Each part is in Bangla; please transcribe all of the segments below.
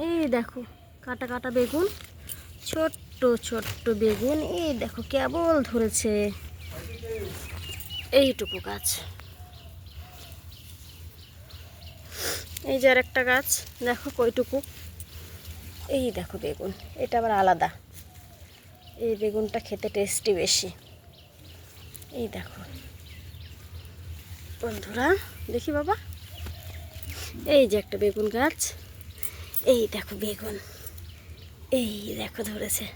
এই দেখো কাটা কাটা বেগুন, ছোট্ট ছোট্ট বেগুন, এই দেখো কেবল ধরেছে এইটুকু গাছ। এই যে আর একটা গাছ দেখো কইটুকু, এই দেখো বেগুন, এটা আবার আলাদা, এই বেগুনটা খেতে টেস্টি বেশি। এই দেখো বন্ধুরা, দেখি বাবা, এই যে একটা বেগুন গাছ, এই দেখো বেগুন, এই দেখো ধরেছে।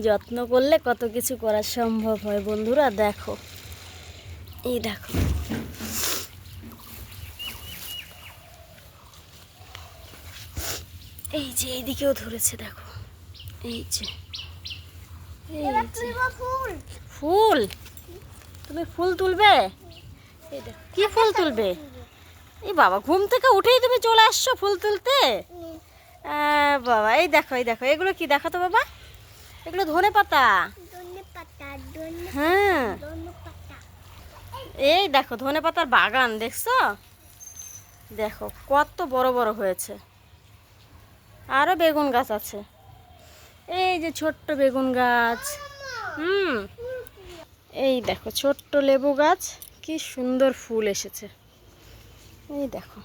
যত্ন করলে কত কিছু করা সম্ভব হয় বন্ধুরা, দেখো এই দেখো। এই যে এইদিকেও ধরেছে দেখো, এই যে ফুল, তুমি ফুল তুলবে? এই দেখো কি ফুল তুলবে? এই বাবা, ঘুম থেকে উঠেই তুমি চলে আসছো ফুল তুলতে? বাবা এই দেখো, এই দেখো এগুলো কি দেখো তো বাবা, এগুলো ধনে পাতা। হ্যাঁ এই দেখো ধনে পাতার বাগান, দেখছো? দেখো কত বড় বড় হয়েছে, আরো বেগুন গাছ আছে, এই যে ছোট্ট বেগুন গাছ। এই দেখো ছোট্ট লেবু গাছ, কি সুন্দর ফুল এসেছে, এই দেখো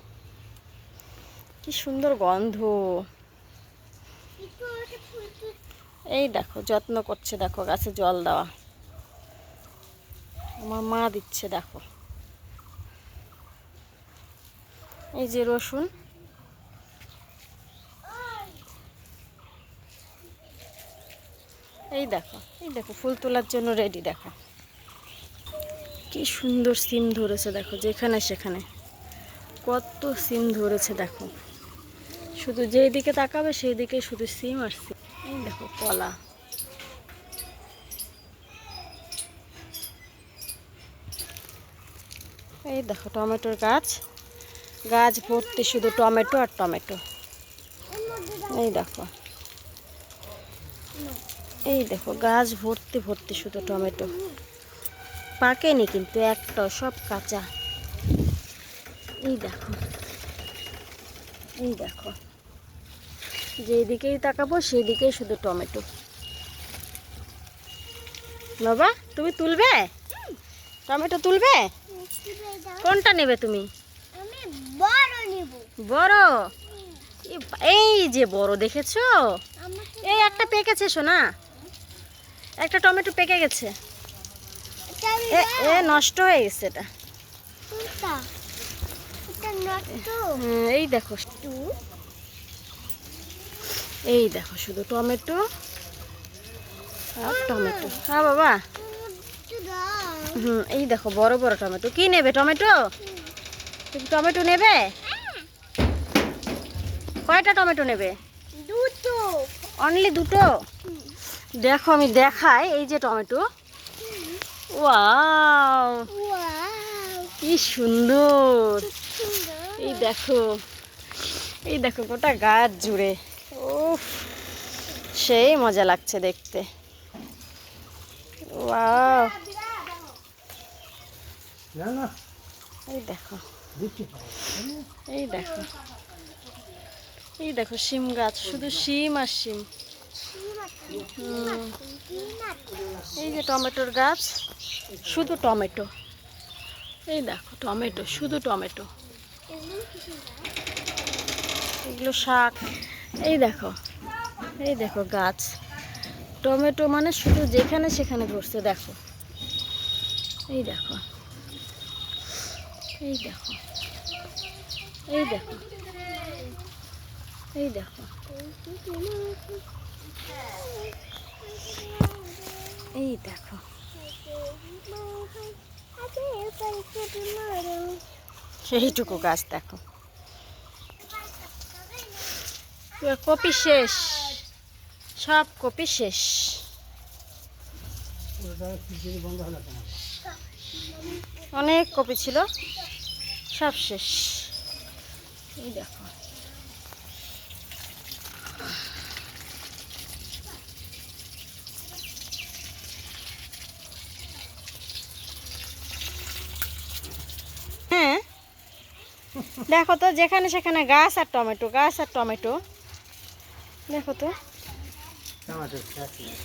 কি সুন্দর গন্ধ। এই দেখো যত্ন করছে, দেখো গাছে জল দেওয়া, আমার মা দিচ্ছে দেখো। এই যে রসুন, এই দেখো, এই দেখো ফুল তোলার জন্য রেডি, দেখো কি সুন্দর সিম ধরেছে, দেখো যেখানে সেখানে কত সিম ধরেছে, দেখো শুধু যেই দিকে তাকাবে সেই দিকে শুধু সিম আর সিম। এই দেখো কলা, এই দেখো টমেটোর গাছ, গাছ ভর্তি শুধু টমেটো আর টমেটো। এই দেখো, এই দেখো গাছ ভর্তি ভর্তি শুধু টমেটো, পাকেনি কিন্তু একটা, সব কাঁচা। এই দেখো, এই দেখো যেদিকেই তাকাবো সেদিকেই শুধু টমেটো। বাবা তুমি তুলবে টমেটো? তুলবে? কোনটা নেবে তুমি? বড়? এই যে বড় দেখেছো, এই একটা পেকেছে শোনা, একটা টমেটো পেকে গেছে, এ নষ্ট হয়ে গেছে এটা। এই দেখো, এই দেখো শুধু টমেটো আর টমেটো। হ্যাঁ বাবা, এই দেখো বড় বড় টমেটো। কি নেবে? টমেটো? তুমি টমেটো নেবে? কয়টা টমেটো নেবে? দুটো। অনলি দুটো? দেখো আমি দেখাই, এই যে টমেটো, ওয়াও কি সুন্দর। এই দেখো, এই দেখো গোটা গাছ জুড়ে, উফ সেই মজা লাগছে দেখতে। ওয়াও, এই দেখো, এই দেখো, এই দেখো শিম গাছ, শুধু শিম আর শিম। এই যে টমেটোর গাছ, শুধু টমেটো, এই দেখো টমেটো, শুধু টমেটো, এগুলো শাক। এই দেখো, এই দেখো গাছ, টমেটো মানে শুধু যেখানে সেখানে ঘুরছে, দেখো এই দেখো, এই দেখো, এই দেখো, এই দেখো, এই দেখো, সেইটুকু গাছ দেখো। কপি শেষ, সব কপি শেষ। অনেক কপি ছিল, সব শেষ। এই দেখো, হ্যাঁ দেখো তো যেখানে সেখানে গাছ আর টমেটো, গাছ আর টমেটো। দেখো তো।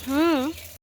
হুম।